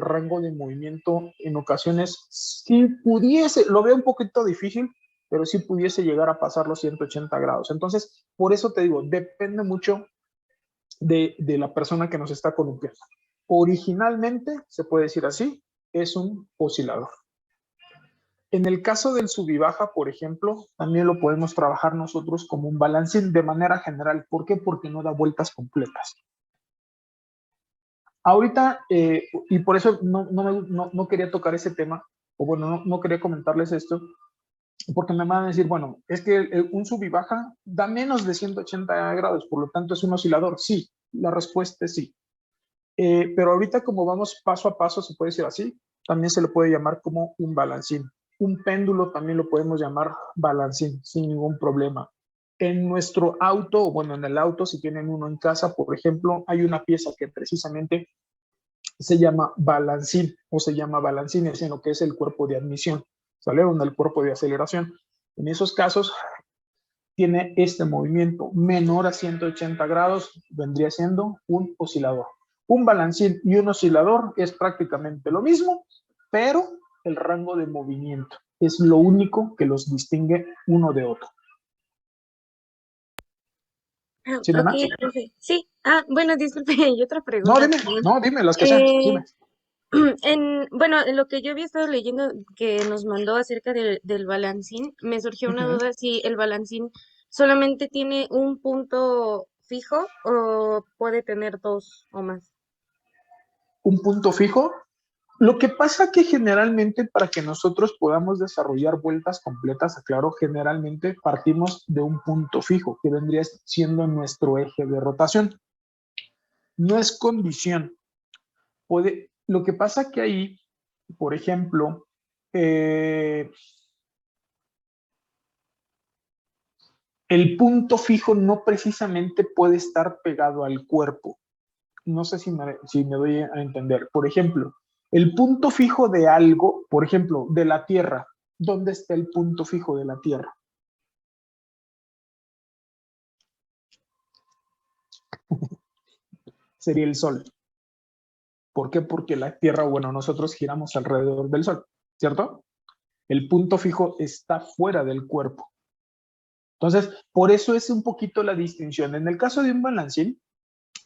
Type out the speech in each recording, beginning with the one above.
rango de movimiento en ocasiones, si pudiese, lo veo un poquito difícil, pero sí pudiese llegar a pasar los 180 grados. Entonces, por eso te digo, depende mucho de la persona que nos está columpiando. Originalmente, se puede decir así, es un oscilador. En el caso del sub y baja, por ejemplo, también lo podemos trabajar nosotros como un balancín de manera general. ¿Por qué? Porque no da vueltas completas. Ahorita, y por eso no quería tocar ese tema, o bueno, no quería comentarles esto, porque me van a decir, bueno, es que un sub y baja da menos de 180 grados, por lo tanto es un oscilador. Sí, la respuesta es sí. Pero ahorita como vamos paso a paso, se puede decir así, también se le puede llamar como un balancín. Un péndulo también lo podemos llamar balancín, sin ningún problema. En nuestro auto, bueno, en el auto, si tienen uno en casa, por ejemplo, hay una pieza que precisamente se llama balancín, o se llama balancín, es en lo que es el cuerpo de admisión, ¿sale? O en el cuerpo de aceleración. En esos casos, tiene este movimiento menor a 180 grados, vendría siendo un oscilador. Un balancín y un oscilador es prácticamente lo mismo, pero el rango de movimiento es lo único que los distingue uno de otro. ¿Sí, Ok, nena? profe. Sí. Bueno, disculpe, y otra No, pregunta dime, también. no, dime, las que sean, Eh, dime. bueno, en lo que yo había estado leyendo que nos mandó acerca del balancín, me surgió una Uh-huh. duda si el balancín solamente tiene un punto fijo o puede tener dos o más. Un punto fijo. Lo que pasa que generalmente para que nosotros podamos desarrollar vueltas completas, aclaro, generalmente partimos de un punto fijo, que vendría siendo nuestro eje de rotación. No es condición. Lo que pasa que ahí, por ejemplo, el punto fijo no precisamente puede estar pegado al cuerpo. No sé si me doy a entender. Por ejemplo, el punto fijo de algo, por ejemplo, de la Tierra. ¿Dónde está el punto fijo de la Tierra? Sería el Sol. ¿Por qué? Porque la Tierra, bueno, nosotros giramos alrededor del Sol, ¿cierto? El punto fijo está fuera del cuerpo. Entonces, por eso es un poquito la distinción. En el caso de un balancín,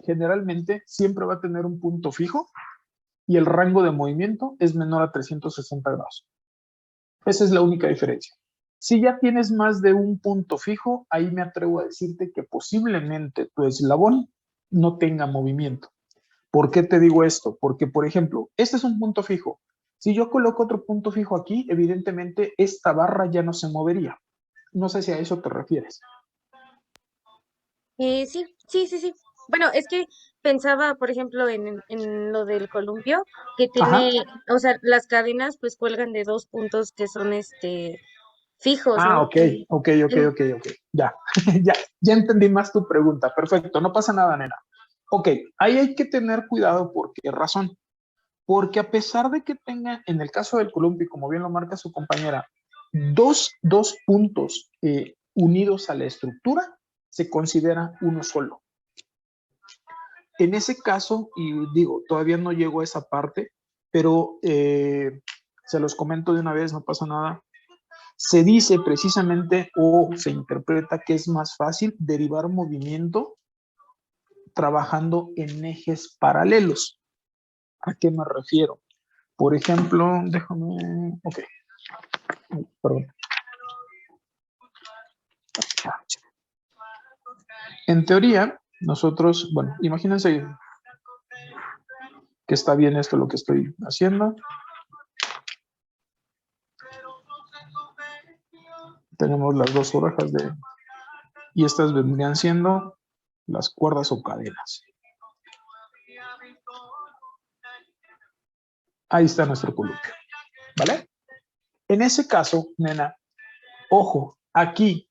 generalmente siempre va a tener un punto fijo y el rango de movimiento es menor a 360 grados. Esa es la única diferencia. Si ya tienes más de un punto fijo, ahí me atrevo a decirte que posiblemente tu eslabón no tenga movimiento. ¿Por qué te digo esto? Porque, por ejemplo, este es un punto fijo. Si yo coloco otro punto fijo aquí, evidentemente esta barra ya no se movería. No sé si a eso te refieres. Sí, sí, sí, sí. Bueno, es que pensaba, por ejemplo, en lo del columpio, que Ajá. tiene, o sea, las cadenas pues cuelgan de dos puntos que son fijos, Ah, ¿no? ok, ok. Ya, ya entendí más tu pregunta. Perfecto, no pasa nada, nena. Ok, ahí hay que tener cuidado. ¿Por qué razón? Porque a pesar de que tenga, en el caso del columpio, como bien lo marca su compañera, dos puntos unidos a la estructura, se considera uno solo. En ese caso, y digo, todavía no llego a esa parte, pero se los comento de una vez, no pasa nada. Se dice precisamente o se interpreta que es más fácil derivar movimiento trabajando en ejes paralelos. ¿A qué me refiero? Por ejemplo, déjame, ok, perdón. En teoría, nosotros, bueno, imagínense que está bien esto lo que estoy haciendo. Tenemos las dos orejas y estas vendrían siendo las cuerdas o cadenas. Ahí está nuestro columpio, ¿vale? En ese caso, nena, ojo, aquí,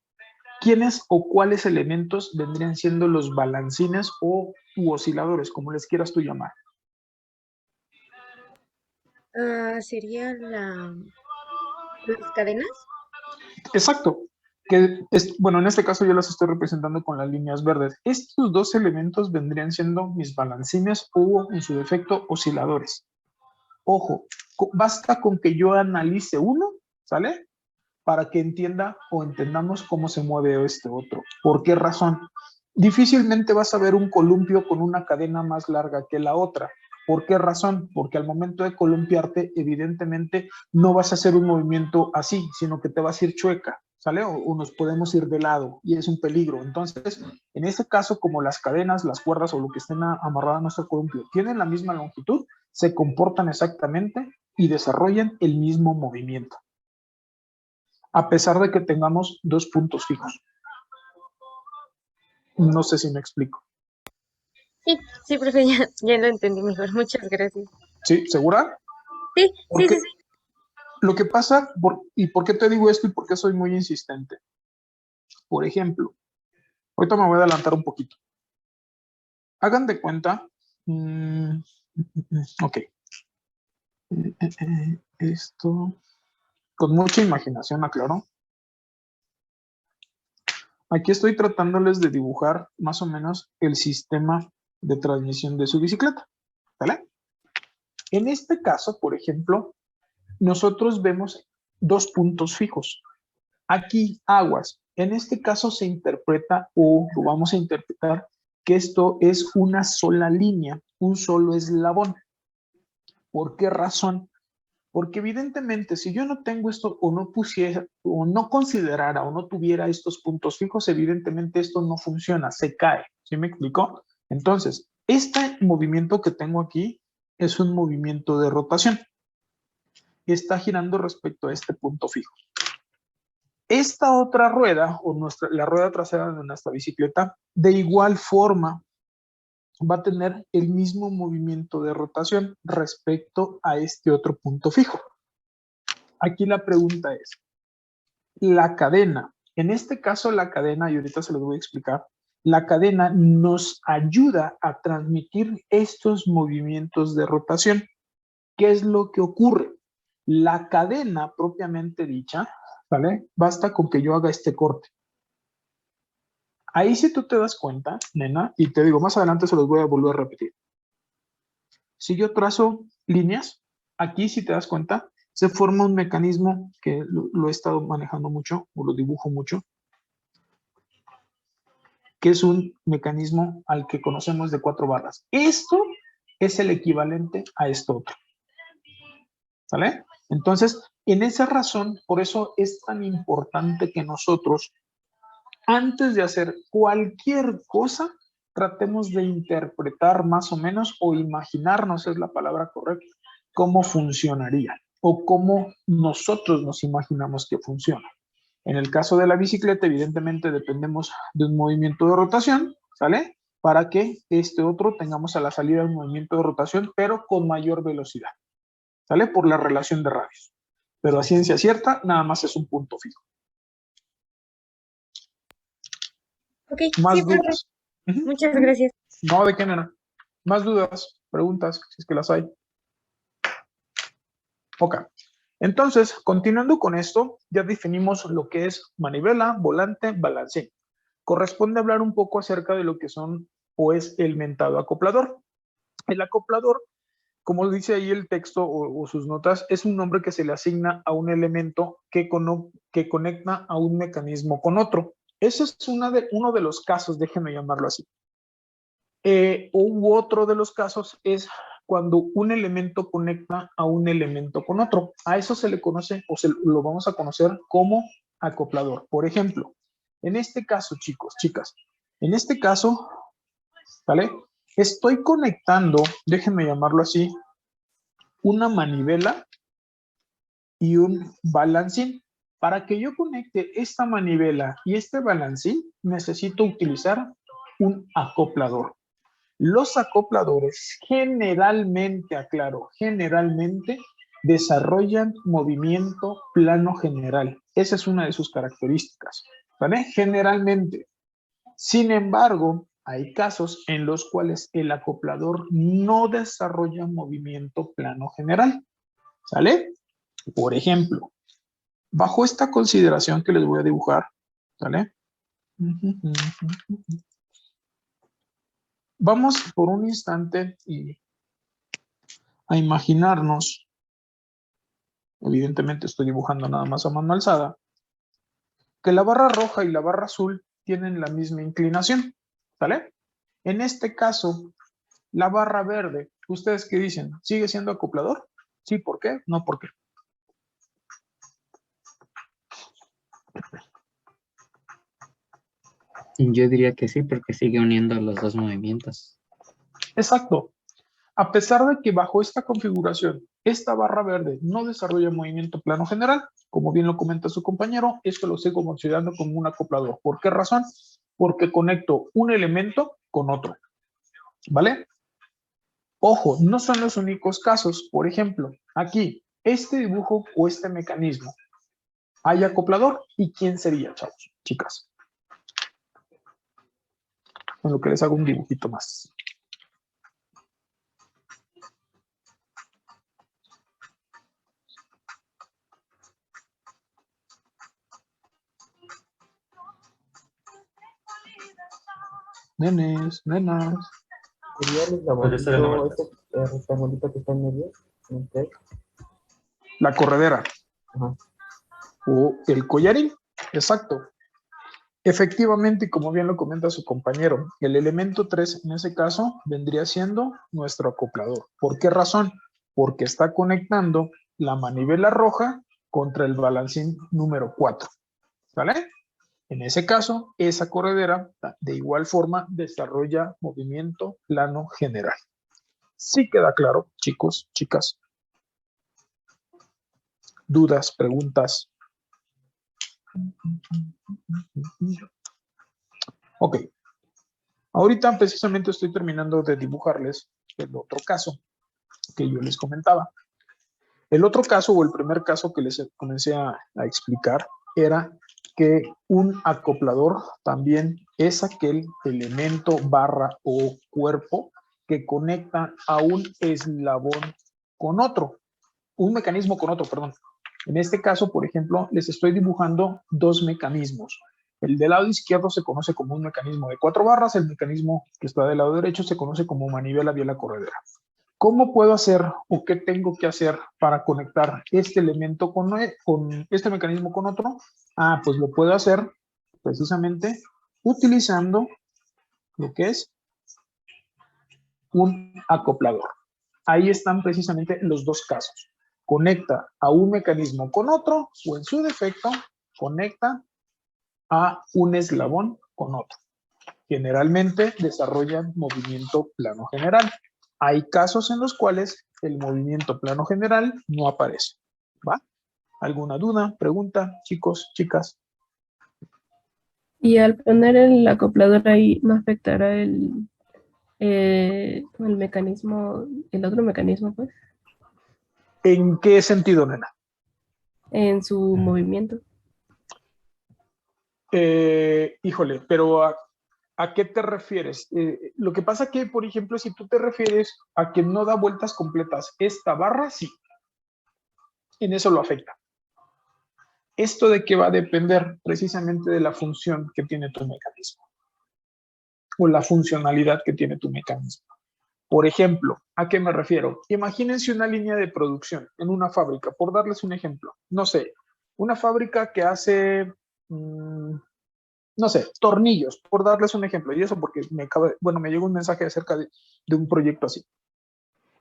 ¿quiénes o cuáles elementos vendrían siendo los balancines o osciladores, como les quieras tú llamar? Sería las cadenas. Exacto. Bueno, en este caso yo las estoy representando con las líneas verdes. Estos dos elementos vendrían siendo mis balancines o, en su defecto, osciladores. Ojo, basta con que yo analice uno, ¿sale? Para que entienda o entendamos cómo se mueve este otro. ¿Por qué razón? Difícilmente vas a ver un columpio con una cadena más larga que la otra. ¿Por qué razón? Porque al momento de columpiarte, evidentemente no vas a hacer un movimiento así, sino que te vas a ir chueca, ¿sale? O nos podemos ir de lado y es un peligro. Entonces, en este caso, como las cadenas, las cuerdas o lo que estén amarrado a nuestro columpio tienen la misma longitud, se comportan exactamente y desarrollan el mismo movimiento, a pesar de que tengamos dos puntos fijos. No sé si me explico. Sí, sí, profe, ya lo entendí mejor. Muchas gracias. ¿Sí? ¿Segura? Sí, sí, Porque sí, sí. lo que pasa, ¿y por qué te digo esto y por qué soy muy insistente? Por ejemplo, ahorita me voy a adelantar un poquito. Hagan de cuenta, ok, esto, con mucha imaginación, aclaro. Aquí estoy tratándoles de dibujar más o menos el sistema de transmisión de su bicicleta, ¿vale? En este caso, por ejemplo, nosotros vemos dos puntos fijos. Aquí, aguas. En este caso se interpreta o lo vamos a interpretar que esto es una sola línea, un solo eslabón. ¿Por qué razón? Porque evidentemente si yo no tengo esto o no pusiera o no considerara o no tuviera estos puntos fijos, evidentemente esto no funciona, se cae. ¿Sí me explicó? Entonces, este movimiento que tengo aquí es un movimiento de rotación. Está girando respecto a este punto fijo. Esta otra rueda, o la rueda trasera de nuestra bicicleta, de igual forma va a tener el mismo movimiento de rotación respecto a este otro punto fijo. Aquí la pregunta es, la cadena, en este caso la cadena, y ahorita se los voy a explicar, la cadena nos ayuda a transmitir estos movimientos de rotación. ¿Qué es lo que ocurre? La cadena propiamente dicha, ¿vale? Basta con que yo haga este corte. Ahí si tú te das cuenta, nena, y te digo, más adelante se los voy a volver a repetir. Si yo trazo líneas, aquí si te das cuenta, se forma un mecanismo que lo he estado manejando mucho, o lo dibujo mucho, que es un mecanismo al que conocemos de 4 barras. Esto es el equivalente a esto otro. ¿Sale? Entonces, en esa razón, por eso es tan importante que nosotros, antes de hacer cualquier cosa, tratemos de interpretar más o menos o imaginarnos, es la palabra correcta, cómo funcionaría o cómo nosotros nos imaginamos que funciona. En el caso de la bicicleta, evidentemente dependemos de un movimiento de rotación, ¿sale? Para que este otro tengamos a la salida un movimiento de rotación, pero con mayor velocidad, ¿sale? Por la relación de radios. Pero a ciencia cierta, nada más es un punto fijo. Ok, sí, ¿Más profe. dudas? Uh-huh. Muchas gracias. No, ¿de qué, nena? ¿Más dudas? Preguntas, si es que las hay. Ok. Entonces, continuando con esto, ya definimos lo que es manivela, volante, balancín. Corresponde hablar un poco acerca de lo que son o es el mentado acoplador. El acoplador, como dice ahí el texto o sus notas, es un nombre que se le asigna a un elemento que conecta a un mecanismo con otro. Ese es uno de los casos, déjenme llamarlo así. Otro de los casos es cuando un elemento conecta a un elemento con otro. A eso se le conoce o lo vamos a conocer como acoplador. Por ejemplo, en este caso, chicos, chicas, en este caso, ¿vale? Estoy conectando, déjenme llamarlo así, una manivela y un balancín. Para que yo conecte esta manivela y este balancín, necesito utilizar un acoplador. Los acopladores generalmente, aclaro, generalmente desarrollan movimiento plano general. Esa es una de sus características, ¿vale? Generalmente. Sin embargo, hay casos en los cuales el acoplador no desarrolla movimiento plano general, ¿sale? Por ejemplo, bajo esta consideración que les voy a dibujar, ¿sale? Vamos por un instante y a imaginarnos, evidentemente estoy dibujando nada más a mano alzada, que la barra roja y la barra azul tienen la misma inclinación, ¿vale? En este caso, la barra verde, ¿ustedes qué dicen? ¿Sigue siendo acoplador? Sí, ¿por qué? No, ¿por qué? Yo diría que sí, porque sigue uniendo los dos movimientos. Exacto. A pesar de que bajo esta configuración, esta barra verde no desarrolla movimiento plano general, como bien lo comenta su compañero, esto lo estoy considerando como un acoplador. ¿Por qué razón? Porque conecto un elemento con otro, ¿vale? Ojo, no son los únicos casos. Por ejemplo, aquí, este dibujo o este mecanismo, ¿hay acoplador? ¿Y quién sería, chavos, chicas? En lo que les hago un dibujito más. Nenes, nenas. Sería el eslabonito, ese rectangulito que está en medio. Ok. La corredera. Ajá. O el collarín. Exacto. Efectivamente, y como bien lo comenta su compañero, el elemento 3 en ese caso vendría siendo nuestro acoplador. ¿Por qué razón? Porque está conectando la manivela roja contra el balancín número 4. ¿Vale? En ese caso, esa corredera de igual forma desarrolla movimiento plano general. ¿Sí queda claro, chicos, chicas? ¿Dudas, preguntas? Ok. Ahorita precisamente estoy terminando de dibujarles el otro caso que yo les comentaba. El otro caso o el primer caso que les comencé a explicar era que un acoplador también es aquel elemento barra o cuerpo que conecta a un eslabón con otro, un mecanismo con otro, perdón. En este caso, por ejemplo, les estoy dibujando dos mecanismos. El del lado izquierdo se conoce como un mecanismo de 4 barras, el mecanismo que está del lado derecho se conoce como manivela biela corredera. ¿Cómo puedo hacer o qué tengo que hacer para conectar este elemento con este mecanismo con otro? Pues lo puedo hacer precisamente utilizando lo que es un acoplador. Ahí están precisamente los dos casos. Conecta a un mecanismo con otro o en su defecto conecta a un eslabón con otro. Generalmente desarrollan movimiento plano general. Hay casos en los cuales el movimiento plano general no aparece. ¿Va? ¿Alguna duda, pregunta, chicos, chicas? Y al poner el acoplador ahí, ¿no afectará el mecanismo, el otro mecanismo, pues, ¿En qué sentido, nena? en su movimiento? Híjole, pero ¿a qué te refieres? Lo que pasa que, por ejemplo, si tú te refieres a que no da vueltas completas esta barra, sí. En eso lo afecta. ¿Esto de qué va a depender? Precisamente de la función que tiene tu mecanismo o la funcionalidad que tiene tu mecanismo. Por ejemplo, ¿a qué me refiero? Imagínense una línea de producción en una fábrica, por darles un ejemplo. No sé, una fábrica que hace, no sé, tornillos, por darles un ejemplo. Y eso porque me llegó un mensaje acerca de un proyecto así.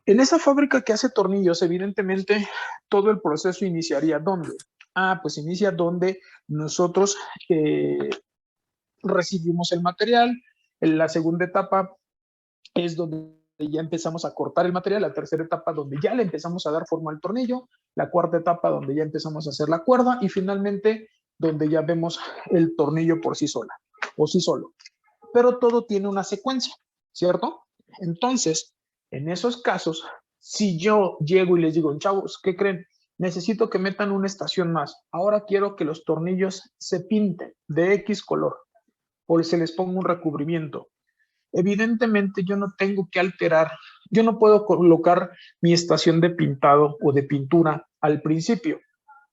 En esa fábrica que hace tornillos, evidentemente, todo el proceso iniciaría ¿dónde? Pues inicia donde nosotros recibimos el material. En la segunda etapa es donde ya empezamos a cortar el material. La tercera etapa donde ya le empezamos a dar forma al tornillo. La cuarta etapa donde ya empezamos a hacer la cuerda. Y finalmente donde ya vemos el tornillo por sí sola o sí solo. Pero todo tiene una secuencia, ¿cierto? Entonces, en esos casos, si yo llego y les digo, chavos, ¿qué creen? Necesito que metan una estación más. Ahora quiero que los tornillos se pinten de X color o se les ponga un recubrimiento. Evidentemente yo no tengo que alterar, yo no puedo colocar mi estación de pintado o de pintura al principio,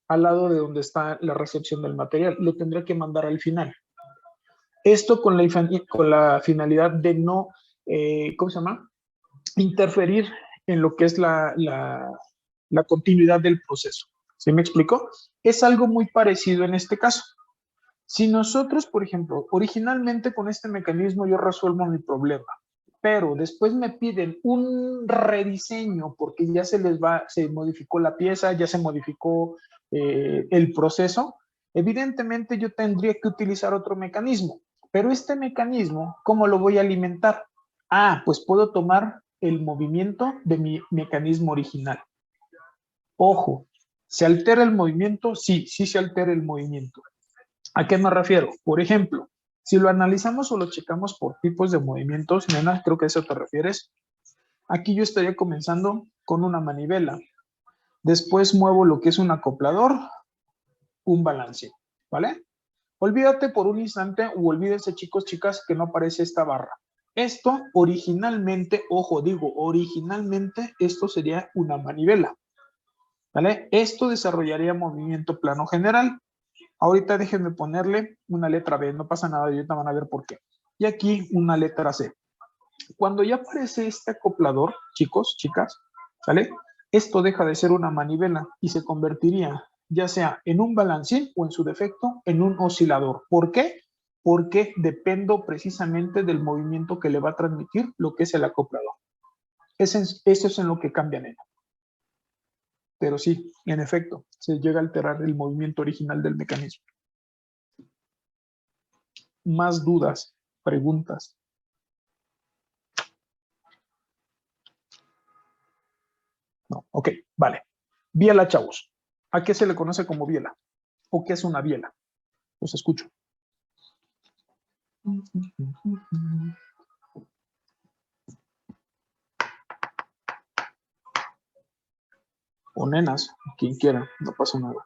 al lado de donde está la recepción del material. Lo tendré que mandar al final. Esto con la finalidad de no, ¿cómo se llama? Interferir en lo que es la continuidad del proceso. ¿Sí me explico? Es algo muy parecido en este caso. Si nosotros, por ejemplo, originalmente con este mecanismo yo resuelvo mi problema, pero después me piden un rediseño porque ya se modificó la pieza, ya se modificó el proceso, evidentemente yo tendría que utilizar otro mecanismo. Pero este mecanismo, ¿cómo lo voy a alimentar? Ah, pues puedo tomar el movimiento de mi mecanismo original. Ojo, ¿se altera el movimiento? Sí, sí se altera el movimiento. ¿A qué me refiero? Por ejemplo, si lo analizamos o lo checamos por tipos de movimientos, nena, creo que a eso te refieres. Aquí yo estaría comenzando con una manivela. Después muevo lo que es un acoplador, un balance, ¿vale? Olvídate por un instante o olvídense, chicos, chicas, que no aparece esta barra. Esto originalmente, ojo, digo, originalmente esto sería una manivela, ¿vale? Esto desarrollaría movimiento plano general. Ahorita déjenme ponerle una letra B, no pasa nada, y ahorita van a ver por qué. Y aquí una letra C. Cuando ya aparece este acoplador, chicos, chicas, ¿vale? Esto deja de ser una manivela y se convertiría ya sea en un balancín o en su defecto en un oscilador. ¿Por qué? Porque dependo precisamente del movimiento que le va a transmitir lo que es el acoplador. Eso es en lo que cambia, nena. Pero sí, en efecto, se llega a alterar el movimiento original del mecanismo. Más dudas, preguntas. No, ok, vale. Biela, chavos. ¿A qué se le conoce como biela? ¿O qué es una biela? Los escucho. O nenas, quien quiera, no pasa nada.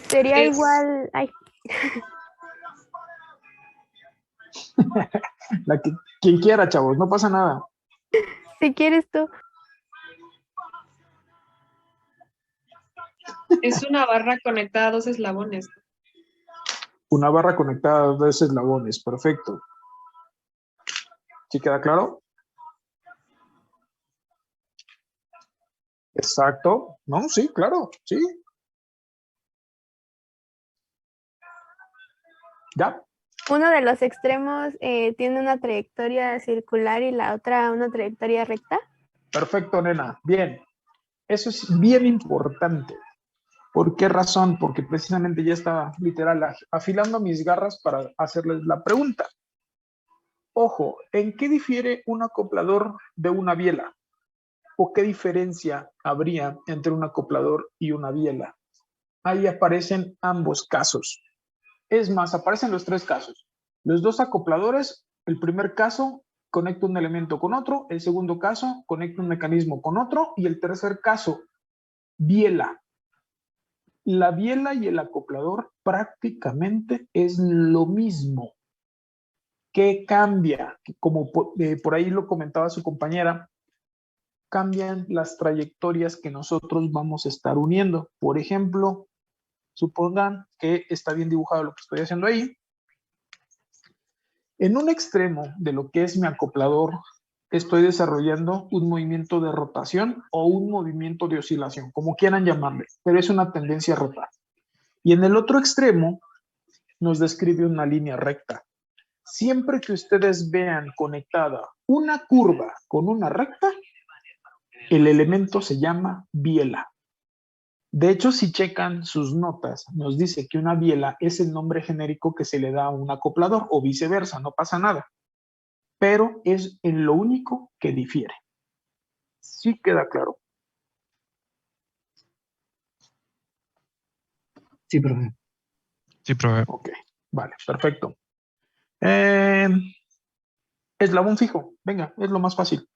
Sería igual, ay, Quien quiera, chavos, no pasa nada. si quieres tú. Es una barra conectada a dos eslabones. Una barra conectada a dos eslabones, perfecto. ¿Sí queda claro? Exacto. No, sí, claro, sí. ¿Ya? Uno de los extremos tiene una trayectoria circular y la otra una trayectoria recta. Perfecto, nena. Bien. Eso es bien importante. ¿Por qué razón? Porque precisamente ya estaba literal afilando mis garras para hacerles la pregunta. Ojo, ¿en qué difiere un acoplador de una biela? ¿O qué diferencia habría entre un acoplador y una biela? Ahí aparecen ambos casos. Es más, aparecen los tres casos. Los dos acopladores, el primer caso conecta un elemento con otro, el segundo caso conecta un mecanismo con otro y el tercer caso, biela. La biela y el acoplador prácticamente es lo mismo. ¿Qué cambia? Como por ahí lo comentaba su compañera, cambian las trayectorias que nosotros vamos a estar uniendo. Por ejemplo, supongan que está bien dibujado lo que estoy haciendo ahí. En un extremo de lo que es mi acoplador, estoy desarrollando un movimiento de rotación o un movimiento de oscilación, como quieran llamarle, pero es una tendencia a rotar. Y en el otro extremo nos describe una línea recta. Siempre que ustedes vean conectada una curva con una recta, el elemento se llama biela. De hecho, si checan sus notas, nos dice que una biela es el nombre genérico que se le da a un acoplador o viceversa, no pasa nada. Pero es en lo único que difiere. ¿Sí queda claro? Sí, profe. Sí, profe. Ok, vale, perfecto. Eslabón fijo, venga, es lo más fácil.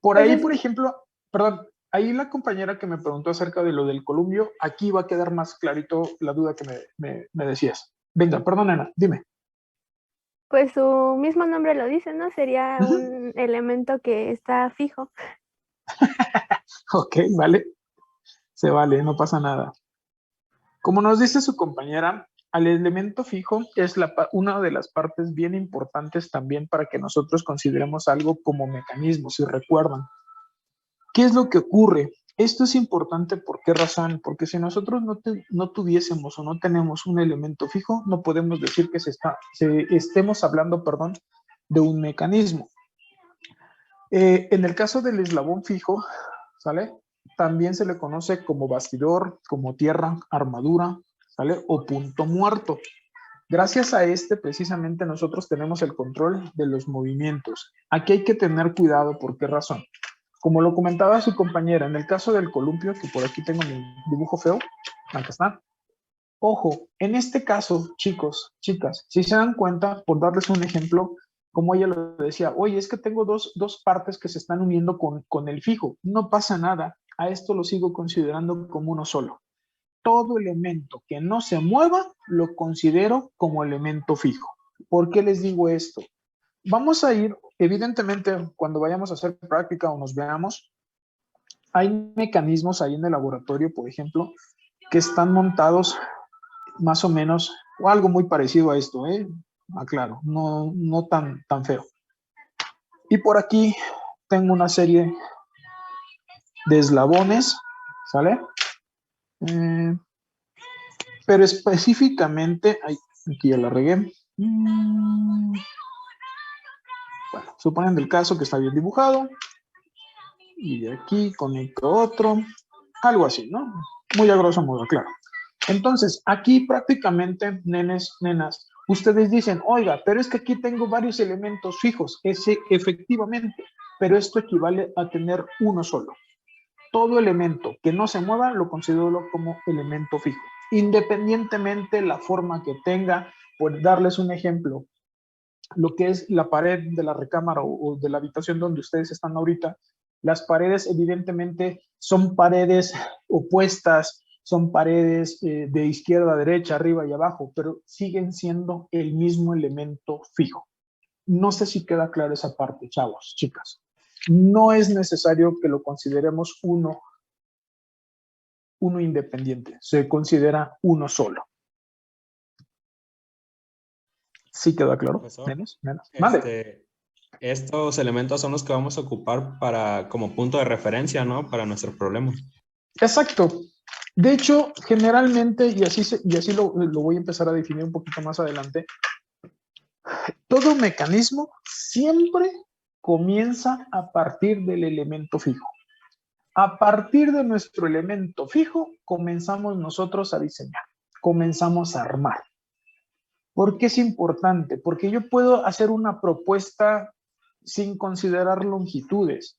Por ahí, por ejemplo, perdón, ahí la compañera que me preguntó acerca de lo del columpio, aquí va a quedar más clarito la duda que me decías. Venga, perdón, Ana, dime. Pues su mismo nombre lo dice, ¿no? Sería un elemento que está fijo. Ok, vale. Se vale, no pasa nada. Como nos dice su compañera, al elemento fijo es una de las partes bien importantes también para que nosotros consideremos algo como mecanismo, si recuerdan. ¿Qué es lo que ocurre? Esto es importante, ¿por qué razón? Porque si nosotros no tuviésemos o no tenemos un elemento fijo, no podemos decir que estemos hablando, perdón, de un mecanismo. En el caso del eslabón fijo, ¿sale? También se le conoce como bastidor, como tierra, armadura, ¿sale? O punto muerto. Gracias a precisamente nosotros tenemos el control de los movimientos. Aquí hay que tener cuidado, ¿por qué razón? Como lo comentaba su compañera, en el caso del columpio, que por aquí tengo mi dibujo feo, acá está. Ojo, en este caso, chicos, chicas, si se dan cuenta, por darles un ejemplo, como ella lo decía, oye, es que tengo dos partes que se están uniendo con el fijo. No pasa nada, a esto lo sigo considerando como uno solo. Todo elemento que no se mueva, lo considero como elemento fijo. ¿Por qué les digo esto? Vamos a ir, evidentemente, cuando vayamos a hacer práctica o nos veamos, hay mecanismos ahí en el laboratorio, por ejemplo, que están montados más o menos, o algo muy parecido a esto, aclaro, no tan feo. Y por aquí tengo una serie de eslabones, ¿sale? Pero específicamente, aquí ya la regué. Bueno, suponen el caso que está bien dibujado. Y de aquí conecto otro. Algo así, ¿no? Muy a grosso modo, claro. Entonces, aquí prácticamente, nenes, nenas, ustedes dicen, oiga, pero es que aquí tengo varios elementos fijos. Efectivamente, pero esto equivale a tener uno solo. Todo elemento que no se mueva lo considero como elemento fijo. Independientemente la forma que tenga, por darles un ejemplo, lo que es la pared de la recámara o de la habitación donde ustedes están ahorita, las paredes evidentemente son paredes opuestas, son paredes de izquierda a derecha, arriba y abajo, pero siguen siendo el mismo elemento fijo. No sé si queda clara esa parte, chavos, chicas. No es necesario que lo consideremos uno independiente, se considera uno solo. ¿Sí queda claro? Profesor, ¿Nenes? Vale. Estos elementos son los que vamos a ocupar como punto de referencia, ¿no? Para nuestros problemas. Exacto. De hecho, generalmente, y así lo voy a empezar a definir un poquito más adelante, todo mecanismo siempre comienza a partir del elemento fijo. A partir de nuestro elemento fijo, comenzamos nosotros a diseñar, comenzamos a armar. ¿Por qué es importante? Porque yo puedo hacer una propuesta sin considerar longitudes,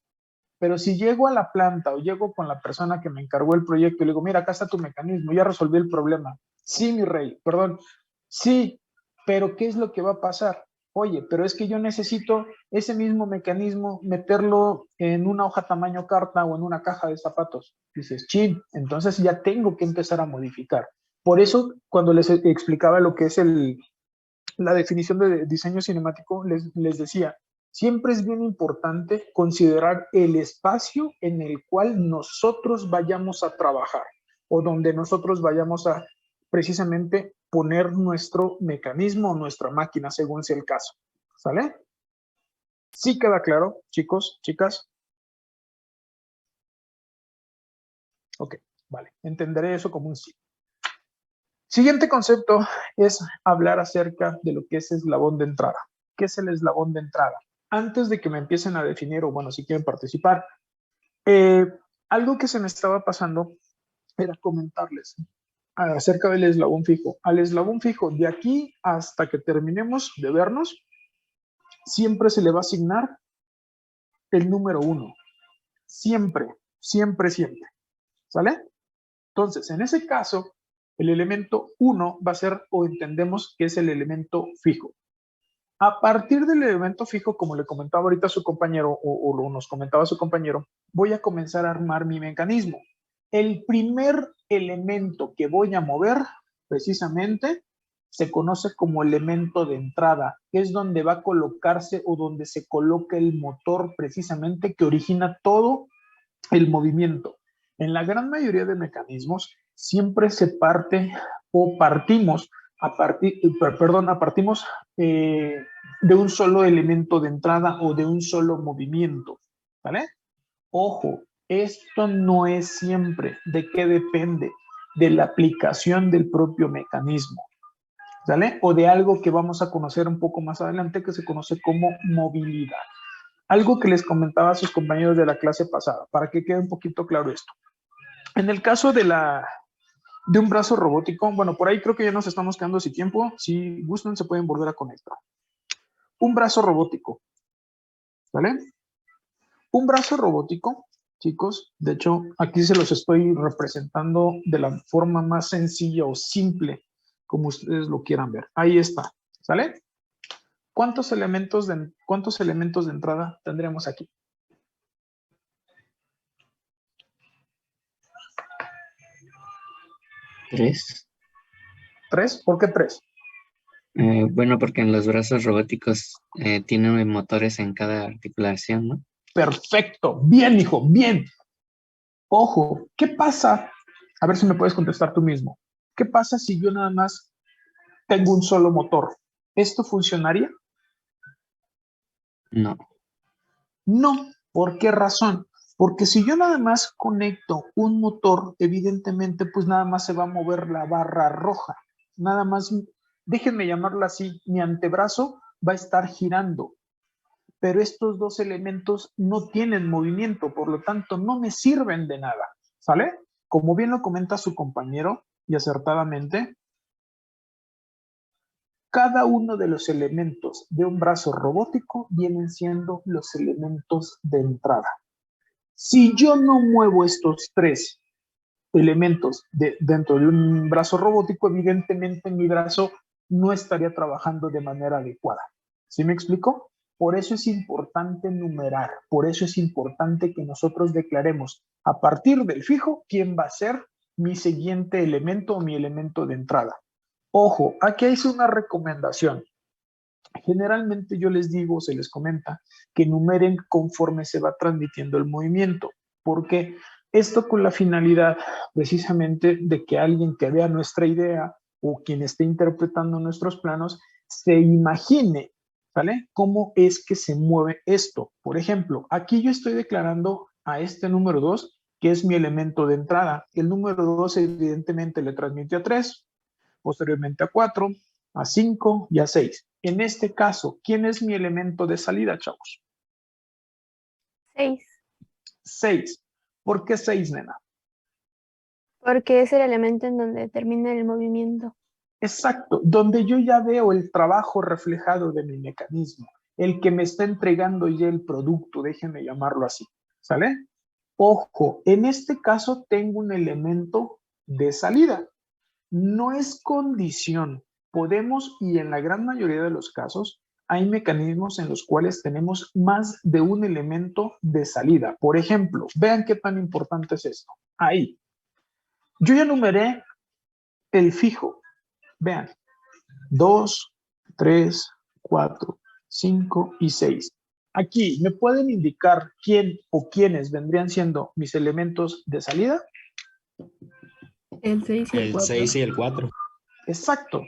pero si llego a la planta o llego con la persona que me encargó el proyecto y le digo, mira, acá está tu mecanismo, ya resolví el problema. Sí, mi rey, perdón. Sí, pero ¿qué es lo que va a pasar? Oye, pero es que yo necesito ese mismo mecanismo meterlo en una hoja tamaño carta o en una caja de zapatos. Dices, chin, entonces ya tengo que empezar a modificar. Por eso, cuando les explicaba lo que es la definición de diseño cinemático, les decía, siempre es bien importante considerar el espacio en el cual nosotros vayamos a trabajar o donde nosotros vayamos a precisamente poner nuestro mecanismo o nuestra máquina, según sea el caso. ¿Sale? ¿Sí queda claro, chicos, chicas? Ok, vale. Entenderé eso como un sí. Siguiente concepto es hablar acerca de lo que es eslabón de entrada. ¿Qué es el eslabón de entrada? Antes de que me empiecen a definir, o bueno, si quieren participar, algo que se me estaba pasando era comentarles acerca del eslabón fijo. Al eslabón fijo, de aquí hasta que terminemos de vernos, siempre se le va a asignar el número 1. Siempre, siempre, siempre. ¿Sale? Entonces, en ese caso, el elemento 1 va a ser, o entendemos que es el elemento fijo. A partir del elemento fijo, como le comentaba ahorita su compañero, o nos comentaba su compañero, voy a comenzar a armar mi mecanismo. El primer elemento que voy a mover, precisamente, se conoce como elemento de entrada, que es donde va a colocarse o donde se coloca el motor, precisamente, que origina todo el movimiento. En la gran mayoría de mecanismos, siempre se parte o partimos partimos de un solo elemento de entrada o de un solo movimiento, ¿vale? Ojo, esto no es siempre. ¿De qué depende? De la aplicación del propio mecanismo, ¿vale? O de algo que vamos a conocer un poco más adelante que se conoce como movilidad. Algo que les comentaba a sus compañeros de la clase pasada, para que quede un poquito claro esto. En el caso de un brazo robótico, bueno, por ahí creo que ya nos estamos quedando sin tiempo. Si gustan, se pueden volver a conectar. Un brazo robótico, ¿vale? Un brazo robótico, chicos, de hecho, aquí se los estoy representando de la forma más sencilla o simple, como ustedes lo quieran ver. Ahí está, ¿sale? ¿Cuántos elementos de entrada tendremos aquí? 3. ¿Tres? ¿Por qué tres? Bueno, porque en los brazos robóticos tienen motores en cada articulación, ¿no? Perfecto. Bien, hijo, bien. Ojo, ¿qué pasa? A ver si me puedes contestar tú mismo. ¿Qué pasa si yo nada más tengo un solo motor? ¿Esto funcionaría? No. No. ¿Por qué razón? Porque si yo nada más conecto un motor, evidentemente, pues nada más se va a mover la barra roja. Nada más, déjenme llamarlo así, mi antebrazo va a estar girando. Pero estos dos elementos no tienen movimiento, por lo tanto, no me sirven de nada. ¿Sale? Como bien lo comenta su compañero, y acertadamente, cada uno de los elementos de un brazo robótico vienen siendo los elementos de entrada. Si yo no muevo estos tres elementos dentro de un brazo robótico, evidentemente mi brazo no estaría trabajando de manera adecuada. ¿Sí me explico? Por eso es importante numerar, por eso es importante que nosotros declaremos a partir del fijo quién va a ser mi siguiente elemento o mi elemento de entrada. Ojo, aquí hice una recomendación. Generalmente yo les digo, se les comenta, que numeren conforme se va transmitiendo el movimiento. ¿Por qué? Esto con la finalidad precisamente de que alguien que vea nuestra idea o quien esté interpretando nuestros planos se imagine, ¿vale? ¿Cómo es que se mueve esto? Por ejemplo, aquí yo estoy declarando a este número 2, que es mi elemento de entrada. El número 2 evidentemente le transmite a 3, posteriormente a 4, a 5 y a 6. En este caso, ¿quién es mi elemento de salida, chavos? 6, 6. ¿Por qué 6, nena? porque es el elemento en donde termina el movimiento. Exacto, donde yo ya veo el trabajo reflejado de mi mecanismo, el que me está entregando ya el producto, déjenme llamarlo así, ¿sale? Ojo, en este caso tengo un elemento de salida. No es condición. Podemos, y en la gran mayoría de los casos, hay mecanismos en los cuales tenemos más de un elemento de salida. Por ejemplo, vean qué tan importante es esto. Ahí. Yo ya numeré el fijo. Vean. 2, 3, 4, 5 y 6. Aquí, ¿me pueden indicar quién o quiénes vendrían siendo mis elementos de salida? El 6 y el El 4. 6 y el 4. Exacto.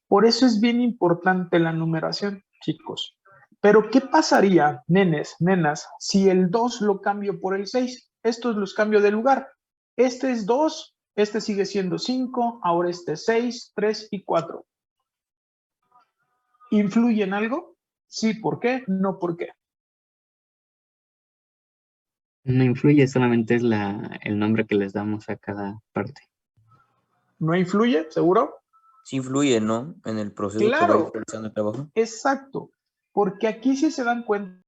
Por eso es bien importante la numeración, chicos. Pero, ¿qué pasaría, nenes, nenas, si el 2 lo cambio por el 6? Estos los cambio de lugar. Este es 2, este sigue siendo 5, ahora este es 6, 3 y 4. ¿Influye en algo? Sí, ¿por qué? No, ¿por qué? No influye, solamente es el nombre que les damos a cada parte. ¿No influye? ¿Seguro? Sí influye, ¿no? En el proceso que va a ir Claro, realizando el trabajo. exacto. Porque aquí, si se dan cuenta,